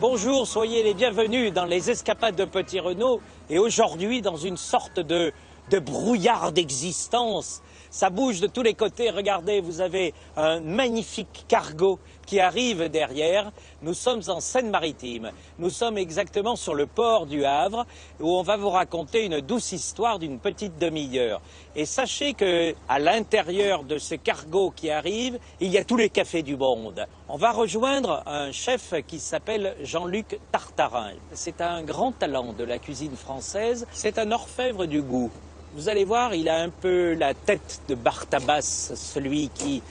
Bonjour, soyez les bienvenus dans les escapades de Petit Renaud et aujourd'hui dans une sorte de brouillard d'existence. Ça bouge de tous les côtés, regardez, vous avez un magnifique cargo qui arrive derrière. Nous sommes en Seine-Maritime, nous sommes exactement sur le port du Havre où on va vous raconter une douce histoire d'une petite demi-heure. Et sachez qu'à l'intérieur de ce cargo qui arrive, il y a tous les cafés du monde. On va rejoindre un chef qui s'appelle Jean-Luc Tartarin. C'est un grand talent de la cuisine française, c'est un orfèvre du goût. Vous allez voir, il a un peu la tête de Bartabas, celui qui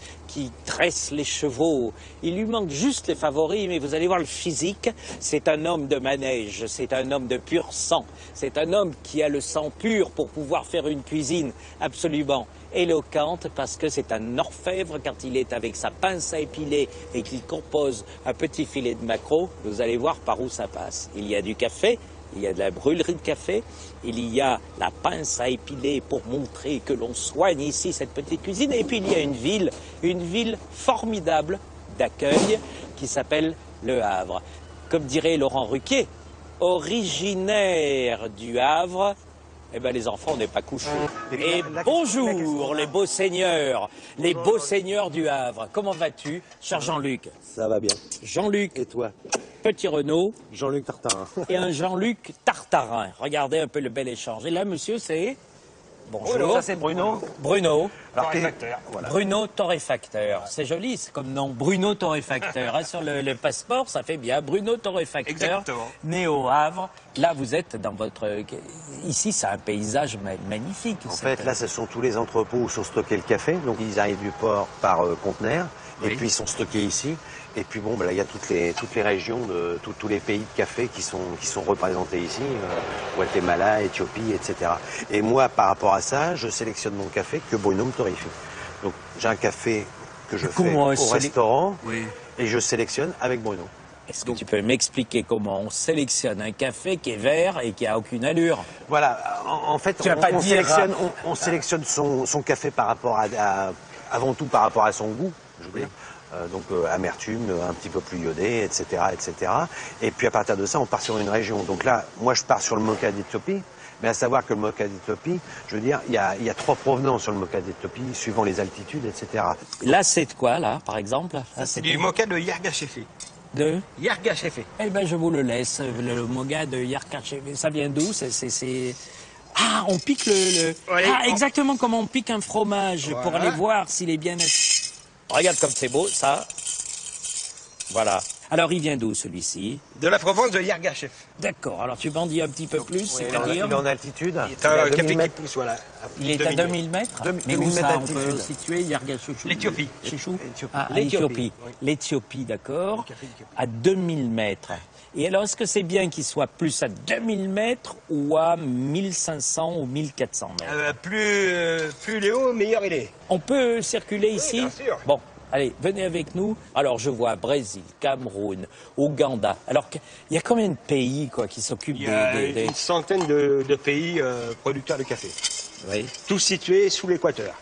tresse les chevaux. Il lui manque juste les favoris, mais vous allez voir le physique. C'est un homme de manège, c'est un homme de pur sang. C'est un homme qui a le sang pur pour pouvoir faire une cuisine absolument éloquente, parce que c'est un orfèvre quand il est avec sa pince à épiler et qu'il compose un petit filet de maquereau. Vous allez voir par où ça passe. Il y a du café. Il y a de la brûlerie de café, il y a la pince à épiler pour montrer que l'on soigne ici cette petite cuisine. Et puis il y a une ville formidable d'accueil qui s'appelle Le Havre. Comme dirait Laurent Ruquier, originaire du Havre, eh bien les enfants n'est pas couchés. Et bonjour les beaux seigneurs du Havre. Comment vas-tu, cher Jean-Luc? Ça va bien. Jean-Luc. Et toi? Petit Renaud. Jean-Luc Tartarin. Et un Jean-Luc Tartarin. Regardez un peu le bel échange. Et là, monsieur, c'est... Bonjour. Ça, c'est Bruno. Bruno. Torréfacteur. Voilà. Bruno Torréfacteur. C'est joli, c'est comme nom. Bruno Torréfacteur. Hein, sur le passeport, ça fait bien. Bruno Torréfacteur. Exactement. Né au Havre. Là, vous êtes dans votre... Ici, c'est un paysage magnifique. En fait, là, ce sont tous les entrepôts où sont stockés le café. Donc, ils arrivent du port par conteneur. Oui. Et puis, ils sont stockés ici. Et puis, bon, là, il y a toutes les régions, tous les pays de café qui sont représentés ici. Guatemala, Éthiopie, etc. Et moi, par rapport à ça, je sélectionne mon café que Bruno me torréfie. Donc, j'ai un café que je fais au restaurant. Oui. Et je sélectionne avec Bruno. Est-ce que tu peux m'expliquer comment on sélectionne un café qui est vert et qui n'a aucune allure? Voilà, en fait, on sélectionne son café par rapport avant tout par rapport à son goût, je veux dire. Donc amertume, un petit peu plus iodé, etc., etc. Et puis à partir de ça, on part sur une région. Donc là, moi je pars sur le Moka d'Éthiopie, mais à savoir que le Moka d'Éthiopie, je veux dire, il y a 3 provenances sur le Moka d'Éthiopie, suivant les altitudes, etc. Là, c'est de quoi, là, par exemple? Là, C'est du moka de Yargachefe. De Yargachefe. Eh bien, je vous le laisse, le moga de Yargachefe. Ça vient d'où? Ah, on pique Oui, Ah, exactement comme on pique un fromage, Voilà. pour aller voir s'il est bien... Regarde comme c'est beau, ça. Voilà. Alors, il vient d'où, celui-ci? De la Provence de Yargachefe. D'accord. Alors, tu m'en dis un petit peu plus, Il c'est-à-dire... est en altitude. C'est un à café 2000 qui mètres. pousse, voilà. Il est à 2000 mètres. Mais 2000 où mètres ça, on peut d'altitude. situer Yargachefe? L'Éthiopie. Chechou? L'Éthiopie. Ah, L'Éthiopie, l'Éthiopie. L'Éthiopie, d'accord. Le café d'Éthiopie. À 2000 mètres. Et alors, est-ce que c'est bien qu'il soit plus à 2000 mètres ou à 1500 ou 1400 mètres? Plus il est haut, meilleur il est. On peut circuler ici? bien sûr. Bon, allez, venez avec nous. Alors, je vois Brésil, Cameroun, Ouganda. Alors, il y a combien de pays qui s'occupent Il y a des... une centaine de pays producteurs de café. Oui, Tous situés sous l'équateur.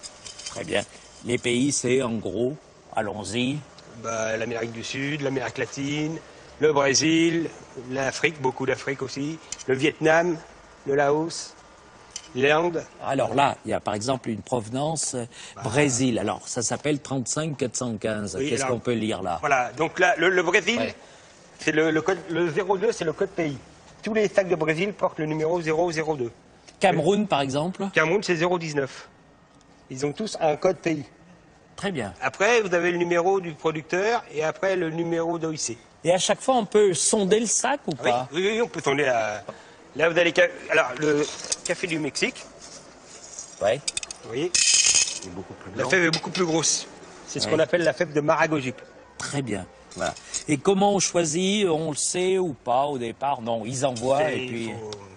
très bien. Les pays, c'est en gros, allons-y. L'Amérique du Sud, l'Amérique latine, le Brésil, l'Afrique, beaucoup d'Afrique aussi, le Vietnam, le Laos, l'Inde. Alors là, il y a par exemple une provenance Brésil. Alors, ça s'appelle 35415. Oui, Qu'est-ce alors- qu'on peut lire là? Voilà, donc là, le Brésil, Ouais. c'est le code, le 02, c'est le code pays. Tous les sacs de Brésil portent le numéro 002. Cameroun, par exemple? Cameroun, c'est 019. Ils ont tous un code pays. Très bien. Après, vous avez le numéro du producteur et après le numéro d'OIC. Et à chaque fois, on peut sonder le sac ou Oui, pas? oui, on peut tourner à... Là, vous allez... Alors, le café du Mexique, Oui. vous voyez, Il est beaucoup plus la blanc. fève est beaucoup plus grosse. C'est ce Ouais. qu'on appelle la fève de Maragogipe. Très bien. Voilà. Et comment on choisit? On le sait ou pas au départ? Non, ils envoient et puis... Il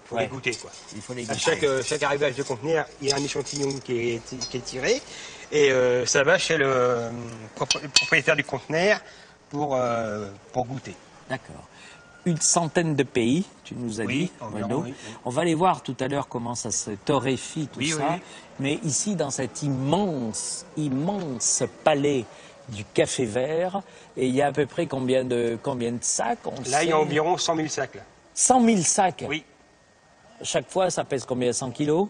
faut Ouais. les goûter, quoi. Il faut les À goûter. chaque arrivage de conteneur, il y a un échantillon qui est tiré et ça va chez le propriétaire du conteneur pour goûter. D'accord. Une centaine de pays, tu nous as Oui, dit, environ, Bruno. oui. On va aller voir tout à l'heure comment ça se torréfie, tout Oui, ça. oui, oui. Mais ici, dans cet immense palais du café vert. Et il y a à peu près combien de sacs? Là, il y a environ 100 000 sacs. Là. 100 000 sacs? Oui. Chaque fois, ça pèse combien? 100 kilos?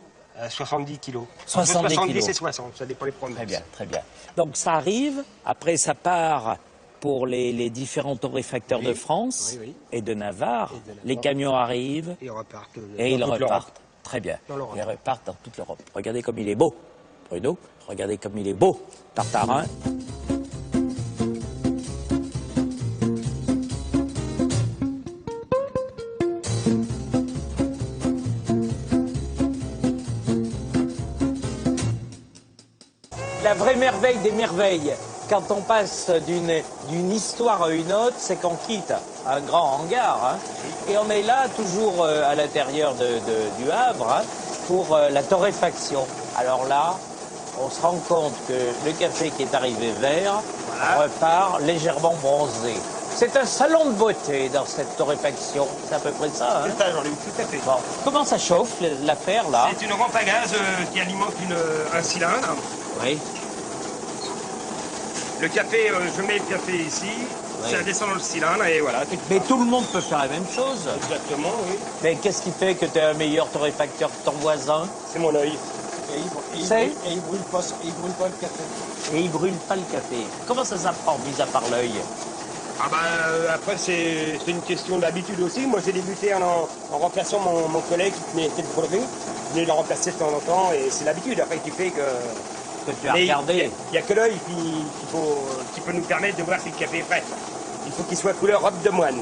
70 kilos. 70 70 et 60, ça dépend des provinces. Très bien, très bien. Donc ça arrive, après ça part pour les différents torréfacteurs de France et de Navarre. Les camions arrivent et repartent. Et ils repartent. Très bien. Ils repartent dans toute l'Europe. Regardez comme il est beau, Bruno. Regardez comme il est beau, Tartarin. La vraie merveille des merveilles, quand on passe d'une histoire à une autre, c'est qu'on quitte un grand hangar, hein, et on est là, toujours à l'intérieur du Havre, hein, pour la torréfaction. Alors là, on se rend compte que le café qui est arrivé vert repart légèrement bronzé. C'est un salon de beauté dans cette torréfaction, c'est à peu près ça. Hein? C'est ça, Jean-Luc, tout à fait. Bon. Comment ça chauffe l'affaire là? C'est une rampe à gaz qui alimente un cylindre. Oui. Le café, je mets le café ici, ça descend dans le cylindre et voilà. Mais tout le monde peut faire la même chose. Exactement, oui. Mais qu'est-ce qui fait que tu es un meilleur torréfacteur que ton voisin? C'est mon œil. Et il brûle pas le café. Et il brûle pas le café. Comment ça s'apprend, mis à part l'œil? Ah bah, après, c'est une question d'habitude aussi. Moi, j'ai débuté en remplaçant mon collègue qui tenait cette broderie. Je venais le remplacer de temps en temps et c'est l'habitude après qui fait que tu as regardé. Il n'y a que l'œil qui peut nous permettre de voir si le café est prêt. Il faut qu'il soit couleur robe de moine.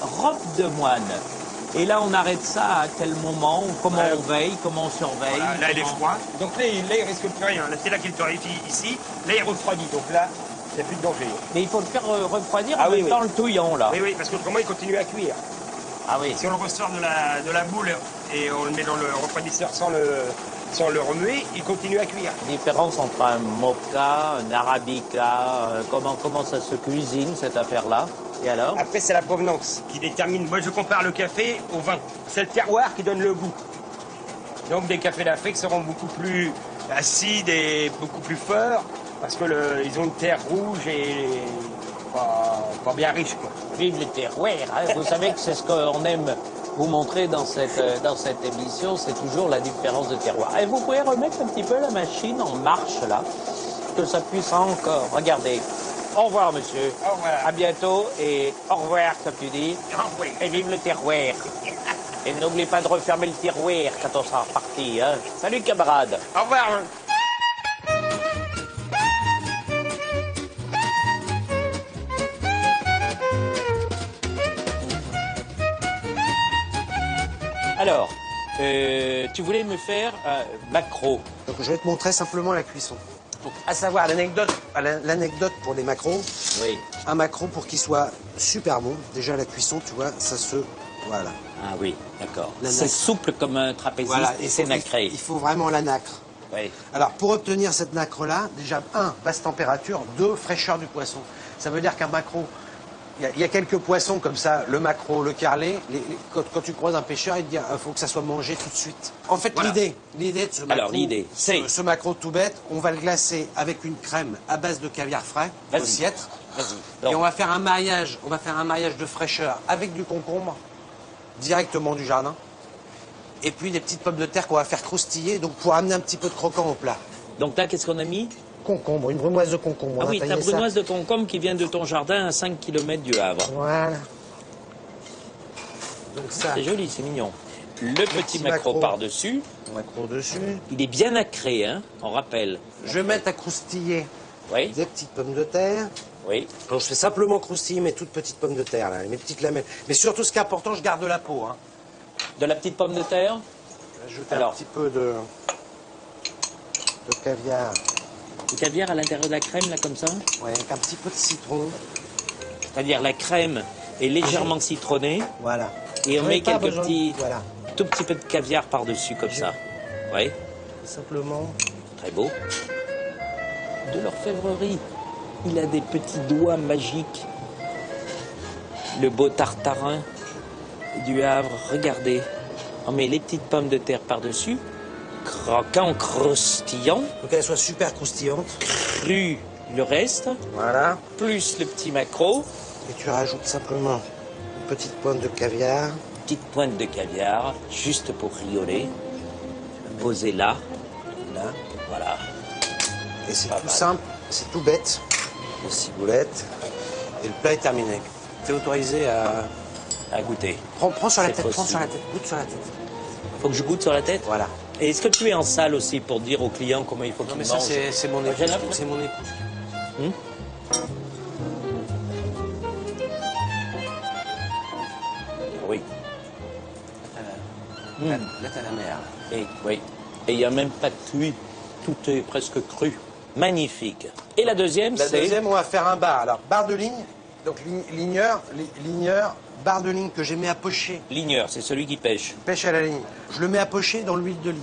Robe de moine. Et là, on arrête ça à quel moment? Comment on veille? Comment on surveille? Voilà, là, il est froid. Donc là, il risque plus rien. Là, c'est là qu'il torréfie ici. Là, il refroidit. Donc là, il n'y a plus de danger. Mais il faut le faire refroidir en même temps le touillon, là. Oui, oui, parce qu'autrement, il continue à cuire. Ah oui. Si on le ressort de la boule et on le met dans le refroidisseur sans le remuer, il continue à cuire. La différence entre un mocha, un arabica, comment ça se cuisine, cette affaire-là? Et alors? Après, c'est la provenance qui détermine. Moi, je compare le café au vin. C'est le terroir qui donne le goût. Donc, des cafés d'Afrique seront beaucoup plus acides et beaucoup plus forts parce que ils ont une terre rouge et pas bien riche, quoi. Vive le terroir, hein. Vous savez que c'est ce qu'on aime vous montrer dans cette émission, c'est toujours la différence de terroir. Et vous pouvez remettre un petit peu la machine en marche, là, que ça puisse encore. Regardez. Au revoir, monsieur. Au revoir. À bientôt et au revoir, comme tu dis. Au revoir. Et vive le terroir. Et n'oubliez pas de refermer le tiroir quand on sera reparti, hein. Salut, camarade. Au revoir. Alors, tu voulais me faire un macro. Donc je vais te montrer simplement la cuisson. À savoir l'anecdote pour les macros. Oui. Un macro pour qu'il soit super bon. Déjà la cuisson, tu vois, ça se... Voilà. Ah oui, d'accord. La C'est nacre. souple comme un trapéziste et c'est nacré. Il faut vraiment la nacre. Oui. Alors pour obtenir cette nacre-là, déjà, 1, basse température, 2, fraîcheur du poisson. Ça veut dire qu'un macro... Il y a quelques poissons comme ça, le maquereau, le carlet. Quand tu croises un pêcheur, il te dit il faut que ça soit mangé tout de suite. En fait, Voilà. l'idée de ce maquereau, Alors, l'idée, c'est... ce maquereau tout bête, on va le glacer avec une crème à base de caviar frais, Vas-y. au siètre. Vas-y. Et on va faire un maillage de fraîcheur avec du concombre, directement du jardin. Et puis des petites pommes de terre qu'on va faire croustiller, donc pour amener un petit peu de croquant au plat. Donc là, qu'est-ce qu'on a mis? Concombre, une brunoise de concombre. Ah on a oui, ta taillé ça. brunoise de concombre qui vient de ton jardin à 5 km du Havre. Voilà. Donc ça, C'est joli, c'est mignon. Le petit petit maquereau maquereau. par-dessus, maquereau dessus. il est bien nacré, hein, on rappelle. Je vais mettre à croustiller Oui, des petites pommes de terre. oui. Alors je fais simplement croustiller mes toutes petites pommes de terre, là, mes petites lamelles. Mais surtout, ce qui est important, je garde la peau. Hein. De la petite pomme de terre. Ajouter Alors. un petit peu de caviar. Du caviar à l'intérieur de la crème, là, comme ça. Ouais, avec un petit peu de citron. C'est-à-dire la crème est légèrement citronnée Voilà. et on J'en ai met pas quelques besoin. petits, Voilà. tout petit peu de caviar par-dessus, comme ça. Oui, Simplement. très beau. De l'orfèvrerie. Il a des petits doigts magiques. Le beau tartarin du Havre, regardez. On met les petites pommes de terre par-dessus. Croquant, croustillant, Donc qu'elle soit super croustillante. cru le reste, Voilà. plus le petit maquereau, Et tu rajoutes simplement une petite pointe de caviar. petite pointe de caviar, juste pour rioler. Poser là, Là. voilà. Et c'est Pas tout mal. simple, c'est tout bête. Les ciboulettes. Et le plat est terminé. Tu es autorisé à... À goûter. Prends sur la C'est tête, prends possible. sur la tête, goûte sur la tête. Faut que je goûte sur la tête. Voilà. Et est-ce que tu es en salle aussi pour dire aux clients comment il faut Non qu'ils mais ça mangent? c'est mon Moi, j'ai épouse. la- C'est mon épouse. Oui. Là t'as la mer. Et, oui. Et il n'y a même pas de cuit. Tout est presque cru. Magnifique. Et la deuxième, La c'est... deuxième, on va faire un bar. Alors, barre de ligne, donc ligneur, barre de ligne que j'ai mis à pocher, Ligneur, c'est celui qui pêche. pêche à la ligne. Je le mets à pocher dans l'huile d'olive,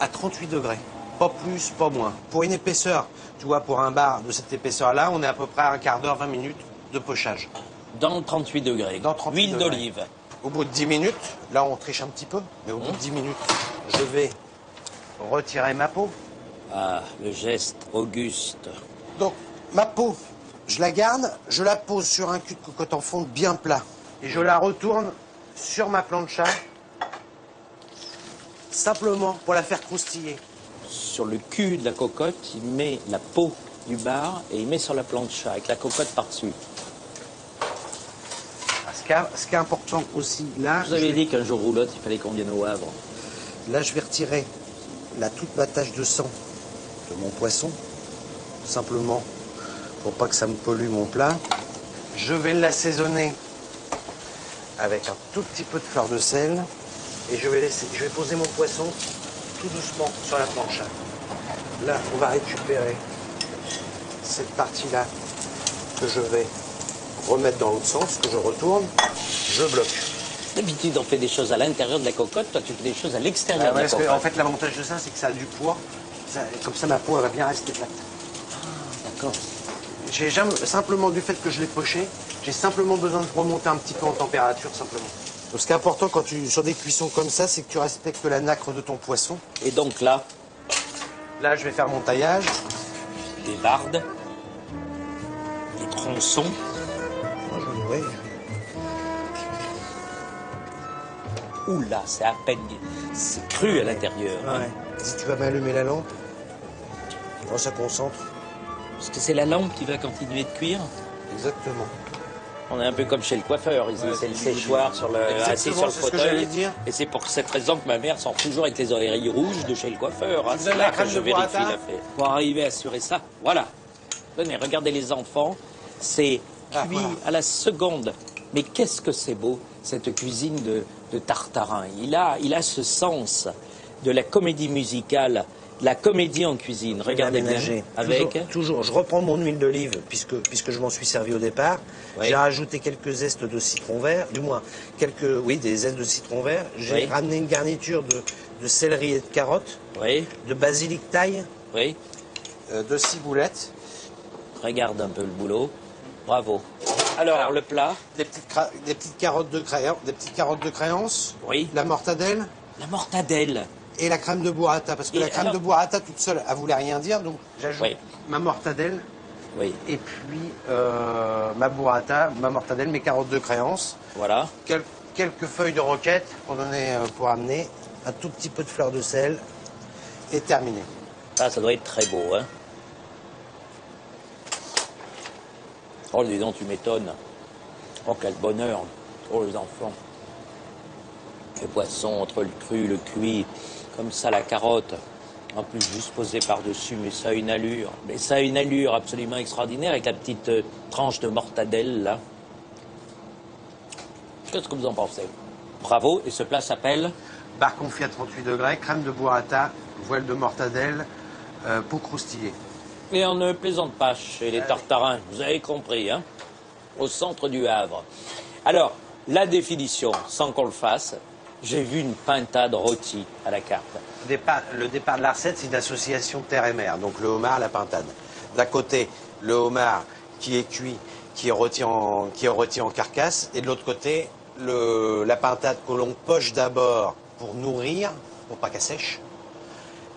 à 38 degrés. Pas plus, pas moins. Pour une épaisseur, tu vois, pour un bar de cette épaisseur-là, on est à peu près à un quart d'heure, 20 minutes de pochage. Dans 38 degrés. Dans 38 Huile degrés. d'olive. Au bout de 10 minutes, là on triche un petit peu, mais au bout de 10 minutes, je vais retirer ma peau. Ah, le geste auguste. Donc, ma peau, je la garde, je la pose sur un cul de cocotte en fonte bien plat. Et je la retourne sur ma plancha, simplement pour la faire croustiller. Sur le cul de la cocotte, il met la peau du bar et il met sur la plancha avec la cocotte par-dessus. Ce qui est important aussi, là, Vous avez dit qu'un jour ou l'autre, il fallait qu'on vienne au Havre. là, je vais retirer toute ma tache de sang de mon poisson, simplement pour pas que ça me pollue mon plat. Je vais l'assaisonner avec un tout petit peu de fleur de sel et je vais poser mon poisson tout doucement sur la plancha. Là, on va récupérer cette partie-là que je vais remettre dans l'autre sens, que je retourne, je bloque. D'habitude, on fait des choses à l'intérieur de la cocotte. Toi, tu fais des choses à l'extérieur de la Parce que, cocotte. en fait, l'avantage de ça, c'est que ça a du poids. Comme ça, ma peau, elle va bien rester plate. D'accord. J'ai simplement, du fait que je l'ai poché, j'ai simplement besoin de remonter un petit peu en température, simplement. Donc, ce qui est important sur des cuissons comme ça, c'est que tu respectes la nacre de ton poisson. Et donc là, Là, je vais faire mon taillage. des bardes, des tronçons. Ouais. Oula, c'est à peine... C'est cru à l'intérieur. hein. Si tu vas m'allumer la lampe, quand ça concentre. Parce que c'est la lampe qui va continuer de cuire. Exactement. On est un peu comme chez le coiffeur. C'est le séchoir sur assis sur le c'est ce que fauteuil. j'allais dire. Et c'est pour cette raison que ma mère sort toujours avec les oreilles rouges de chez le coiffeur. hein. Vous C'est avez là la que crème je de vérifie burrata la fait. Pour arriver à assurer ça, voilà. Tenez, regardez les enfants. C'est Ah, cuit voilà. à la seconde. Mais qu'est-ce que c'est beau, cette cuisine de Tartarin. Il a ce sens de la comédie musicale, de la comédie en cuisine. Regardez bien. Avec... Toujours, je reprends mon huile d'olive, puisque je m'en suis servi au départ. Oui. J'ai rajouté quelques zestes de citron vert, du moins, des zestes de citron vert. J'ai Oui. ramené une garniture de céleri et de carottes, Oui, de basilic thaï, oui. de ciboulette, Regarde un peu le boulot. Bravo. Alors, le plat. des petites carottes de créance, Oui. la mortadelle La mortadelle. et la crème de burrata. Parce que Et la crème alors- de burrata toute seule, elle voulait rien dire, donc j'ajoute Oui. ma mortadelle. Oui, Et puis ma burrata, ma mortadelle, mes carottes de créance, voilà. quelques feuilles de roquette pour amener, un tout petit peu de fleur de sel, et terminé. Ça doit être très beau, hein. Oh, dis donc, tu m'étonnes. Oh, quel bonheur. Oh, les enfants. Le poisson, entre le cru, le cuit, comme ça, la carotte. En plus, juste posée par-dessus, mais ça a une allure. Mais ça a une allure absolument extraordinaire avec la petite tranche de mortadelle, là. Qu'est-ce que vous en pensez? Bravo, et ce plat s'appelle? Bar confit à 38 degrés, crème de burrata, voile de mortadelle, peau croustillée. Et on ne plaisante pas chez les Tartarins, vous avez compris, hein? Au centre du Havre. Alors, la définition, sans qu'on le fasse, j'ai vu une pintade rôtie à la carte. Le départ de la recette, c'est une association terre et mer, donc le homard, la pintade. D'un côté, le homard qui est cuit, qui est rôti en carcasse, et de l'autre côté, la pintade que l'on poche d'abord pour nourrir, pour pas qu'elle sèche,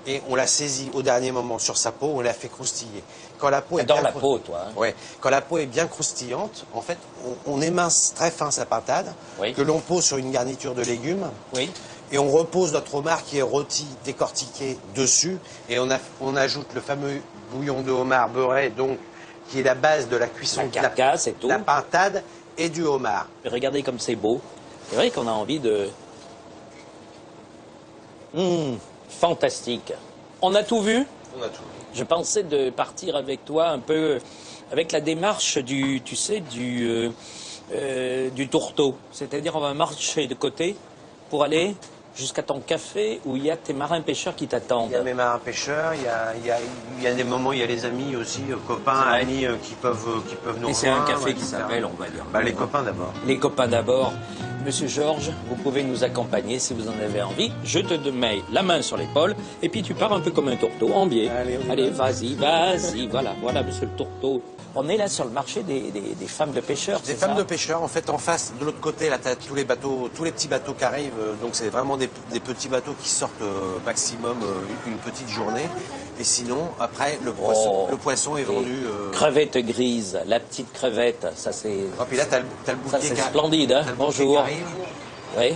et on la saisit au dernier moment sur sa peau, on la fait croustiller. Quand la peau est J'adore bien la peau, toi. Hein. Ouais. Quand la peau est bien croustillante, en fait, on émince très fin sa pintade, Oui. que l'on pose sur une garniture de légumes. Oui. Et on repose notre homard qui est rôti, décortiqué dessus, et on ajoute le fameux bouillon de homard beurré, donc qui est la base de la cuisson La carcasse et tout. de la pintade et du homard. Mais regardez comme c'est beau. C'est vrai qu'on a envie de... Fantastique. On a tout vu? On a tout. Je pensais de partir avec toi un peu avec la démarche du, tu sais, du tourteau. C'est-à-dire on va marcher de côté pour aller jusqu'à ton café où il y a tes marins pêcheurs qui t'attendent. Il y a mes marins pêcheurs, il y a des moments, il y a les amis aussi, copains, amis qui peuvent nous rejoindre. Et c'est un café qui etc. s'appelle, on va dire. Les copains d'abord. Les copains d'abord. Monsieur Georges, vous pouvez nous accompagner si vous en avez envie. Je te mets la main sur l'épaule et puis tu pars un peu comme un tourteau en biais. Allez, vas-y, voilà, monsieur le tourteau. On est là sur le marché des femmes de pêcheurs, Des femmes de pêcheurs, en fait, en face, de l'autre côté, là, t'as tous les bateaux, tous les petits bateaux qui arrivent. Donc, c'est vraiment des petits bateaux qui sortent maximum une petite journée. Et sinon, après, le poisson est vendu. Crevette grise, la petite crevette, ça c'est... Oh, puis là, t'as le bouquet. Ça c'est splendide, hein. T'as le bouquet Bonjour. qui arrive. Oui.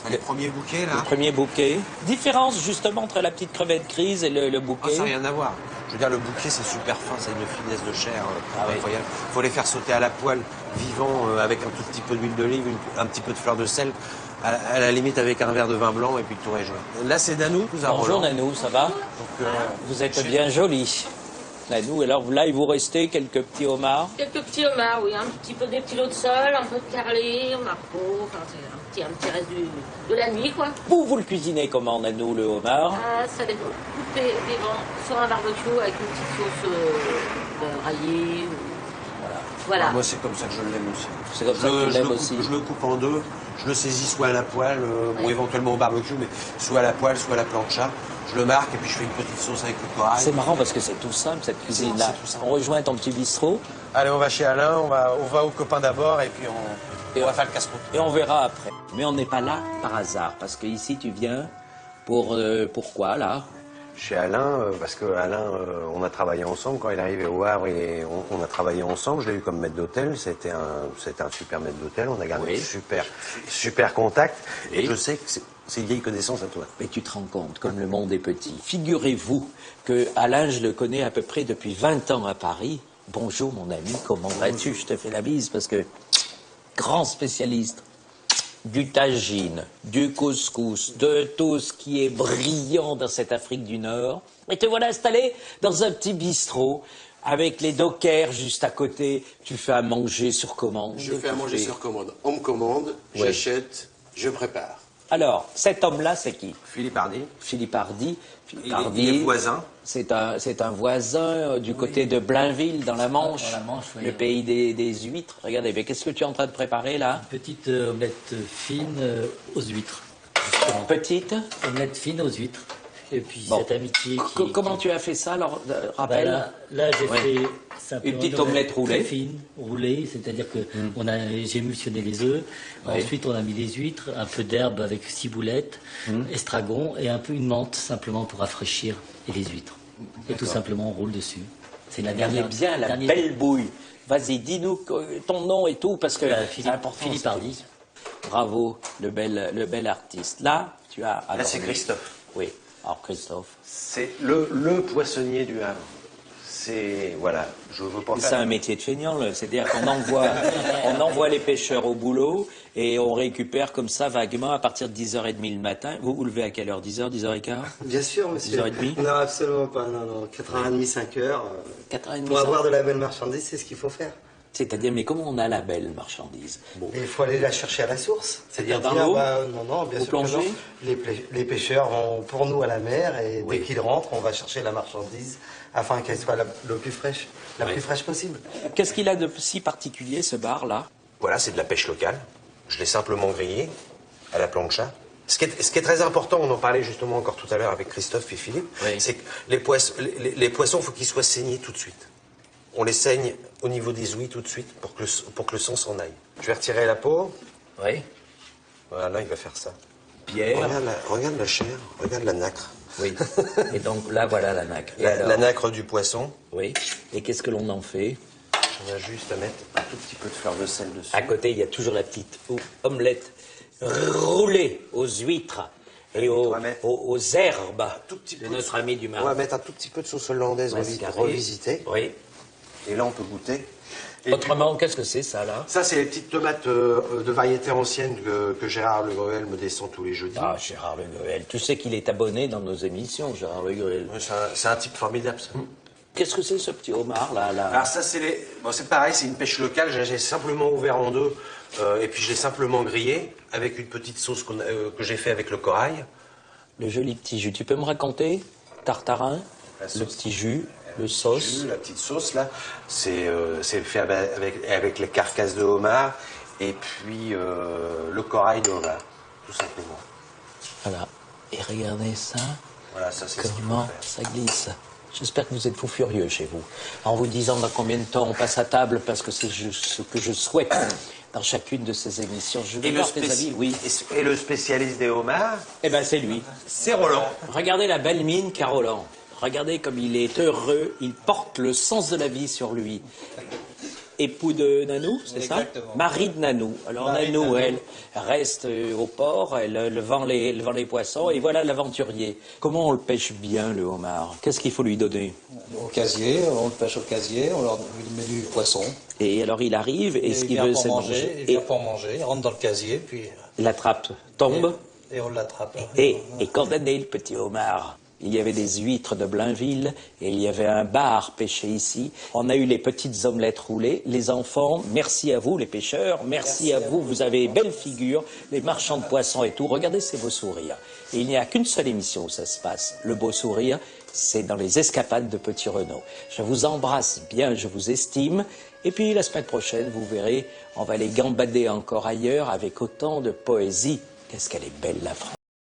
Les premiers bouquets, là. Le premier bouquet. Différence justement entre la petite crevette grise et le bouquet. Ça n'a rien à voir. Je veux dire, le bouquet, c'est super fin, c'est une finesse de chair oui. incroyable. Il faut les faire sauter à la poêle, vivant, avec un tout petit peu d'huile d'olive, un petit peu de fleur de sel, à la limite avec un verre de vin blanc et puis le tour est joué. Là, c'est Nanou, nous avons. Bonjour Nanou, ça va? Vous êtes bien jolie. Nanou, alors là, il vous restait quelques petits homards. Quelques petits homards, oui, un petit peu des petits lots de sol, un peu de carrelé, homard peau, enfin c'est un petit reste de la nuit, quoi. Vous le cuisinez comment, Nanou, le homard? Ah, ça dépend. Coupé vivant sur un barbecue avec une petite sauce raillée. Voilà. Ah, moi, c'est comme ça que je l'aime aussi. C'est comme ça que tu l'aimes aussi. Je le coupe en deux, je le saisis soit à la poêle, bon, éventuellement au barbecue, mais soit à la poêle, soit à la plancha. Je le marque et puis je fais une petite sauce avec le corail. C'est marrant parce que c'est tout simple, cette cuisine-là. C'est tout simple. On rejoint ton petit bistrot. Allez, on va chez Alain, on va aux copains d'abord et puis on va faire le casse-croûte. Et on verra après. Mais on n'est pas là par hasard, parce que ici tu viens pourquoi là? Chez Alain, parce que Alain, on a travaillé ensemble. Quand il est arrivé au Havre, on a travaillé ensemble. Je l'ai eu comme maître d'hôtel. C'était un super maître d'hôtel. On a gardé super contact. Et je sais que c'est une vieille connaissance à toi. Mais tu te rends compte, comme le monde est petit. Figurez-vous que Alain, je le connais à peu près depuis 20 ans à Paris. Bonjour mon ami, comment vas-tu? Je te fais la bise parce que grand spécialiste du tagine, du couscous, de tout ce qui est brillant dans cette Afrique du Nord. Et te voilà installé dans un petit bistrot avec les dockers juste à côté. Tu fais à manger sur commande. Je fais à manger sur commande. On me commande, j'achète, je prépare. Alors, cet homme-là, c'est qui? Philippe Hardy. Philippe Hardy. Il est voisin. C'est un voisin du côté de Blainville, dans la Manche, oui. le pays des huîtres. Regardez, mais qu'est-ce que tu es en train de préparer là? Petite omelette fine aux huîtres. Petite? Omelette fine aux huîtres. Et puis Bon. cette amitié qui... Comment tu as fait ça, alors, rappelle? Là j'ai Ouais. fait simplement Une petite omelette roulée. très fine, roulée, c'est-à-dire que j'ai émulsionné les œufs. Ouais. Ensuite, on a mis les huîtres, un peu d'herbe avec ciboulettes, estragon et un peu une menthe simplement pour rafraîchir et les huîtres. Et tout simplement, on roule dessus. C'est la Regardez dernière. bien la belle bouille. Vas-y, dis-nous ton nom et tout, parce que c'est important. Philippe Hardy. Bravo, le bel artiste. Là, tu as... Là, c'est Christophe. Oui, alors Christophe. C'est le poissonnier du Havre. C'est, voilà, je veux pas C'est faire... un métier de feignant, là. C'est-à-dire qu'on envoie les pêcheurs au boulot et on récupère comme ça vaguement à partir de 10h30 le matin. Vous vous levez à quelle heure? 10h, 10h15? Bien sûr, monsieur. 10h30? Non, absolument pas. Non, 4h30, 5h. 4h30, Pour avoir de la belle marchandise, c'est ce qu'il faut faire. C'est-à-dire, mais comment on a la belle marchandise? Et il faut aller la chercher à la source. C'est-à-dire dans dire, l'eau? non, bien Vous sûr que non. plongez? Les pêcheurs vont pour nous à la mer et dès qu'ils rentrent, on va chercher la marchandise afin qu'elle soit la plus fraîche, plus fraîche possible. Qu'est-ce qu'il a de si particulier, ce bar-là? Voilà, c'est de la pêche locale. Je l'ai simplement grillé à la plancha. Ce qui est très important, on en parlait justement encore tout à l'heure avec Christophe et Philippe, c'est que les poissons, il faut qu'ils soient saignés tout de suite. On les saigne au niveau des ouïes tout de suite pour que le sang s'en aille. Je vais retirer la peau. Oui. Voilà, il va faire ça. Pierre. Regarde la chair, regarde la nacre. Oui. Et donc là, voilà la nacre. La nacre du poisson. Oui. Et qu'est-ce que l'on en fait? On a juste à mettre un tout petit peu de fleur de sel dessus. À côté, il y a toujours la petite omelette roulée aux huîtres et aux herbes de notre ami du On Marais. va mettre un tout petit peu de sauce hollandaise revisitée. Oui. Et là, on peut goûter. Et Autrement, qu'est-ce que c'est ça là? ça, c'est les petites tomates de variété ancienne que Gérard Le Gruel me descend tous les jeudis. Ah, Gérard Le Gruel. Tu sais qu'il est abonné dans nos émissions, Gérard Le Gruel. Ouais, c'est un type formidable, ça. Qu'est-ce que c'est ce petit homard là, Alors ça, c'est pareil, c'est une pêche locale. J'ai simplement ouvert en deux et puis je l'ai simplement grillé avec une petite sauce que j'ai fait avec le corail. Le joli petit jus. Tu peux me raconter? Tartarin, le petit jus, le sauce. La petite sauce là, c'est fait avec les carcasses de homard et puis le corail de homard, tout simplement. Voilà. Et regardez ça. Voilà, ça c'est ce qu'il faut Comment faire. ça glisse. J'espère que vous êtes fou furieux chez vous. En vous disant dans combien de temps on passe à table, parce que c'est ce que je souhaite dans chacune de ces émissions. Je vais voir tes avis, oui. Et le spécialiste des homards, Eh ben c'est lui. c'est Roland. Regardez la belle mine qu'a Roland. Regardez comme il est heureux, il porte le sens de la vie sur lui. Époux de Nanou, c'est ça? Exactement. Mari de Nanou. Alors Marie de Nanou, Nanou. elle reste au port, elle vend les poissons, et voilà l'aventurier. Comment on le pêche bien, le homard? Qu'est-ce qu'il faut lui donner? Au casier, on le pêche au casier, on leur met du poisson. Et alors il arrive, et ce il qu'il vient veut, pour c'est manger, manger. il Et vient pour manger, il rentre dans le casier, puis l'attrape tombe, et on l'attrape. et condamné le petit homard. Il y avait des huîtres de Blainville et il y avait un bar pêché ici. On a eu les petites omelettes roulées. Les enfants, merci à vous les pêcheurs, merci à vous. Vous avez belle figure, les marchands de poissons et tout. Regardez ces beaux sourires. Et il n'y a qu'une seule émission où ça se passe. Le beau sourire, c'est dans les escapades de Petit Renaud. Je vous embrasse bien, je vous estime. Et puis la semaine prochaine, vous verrez, on va les gambader encore ailleurs avec autant de poésie. Qu'est-ce qu'elle est belle la France.